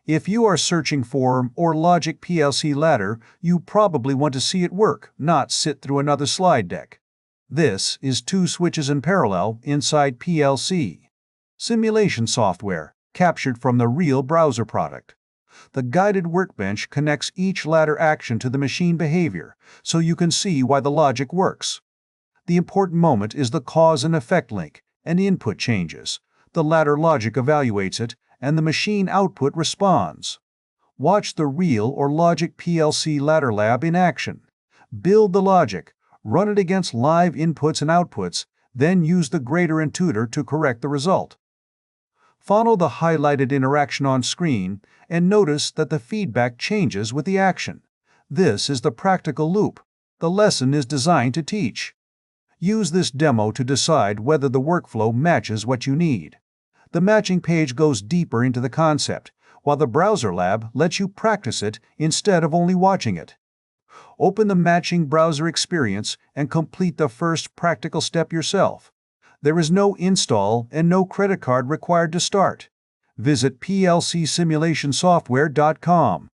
If you are searching for orlogic PLC ladder, you probably want to see it work, not sit through another slide deck. This is 2 switches in parallel inside PLC Simulation Software, captured from the real browser product. The guided workbench connects each ladder action to the machine behavior, so you can see why the logic works. The important moment is the cause and effect link, and input changes. The ladder logic evaluates it, and the machine output responds. Watch the real orlogic PLC ladder lab in action. Build the logic, run it against live inputs and outputs, then use the grader and tutor to correct the result. Follow the highlighted interaction on screen and notice that the feedback changes with the action. This is the practical loop. The lesson is designed to teach. Use this demo to decide whether the workflow matches what you need. The matching page goes deeper into the concept, while the browser lab lets you practice it instead of only watching it. Open the matching browser experience and complete the first practical step yourself. There is no install and no credit card required to start. Visit plcsimulationsoftware.com.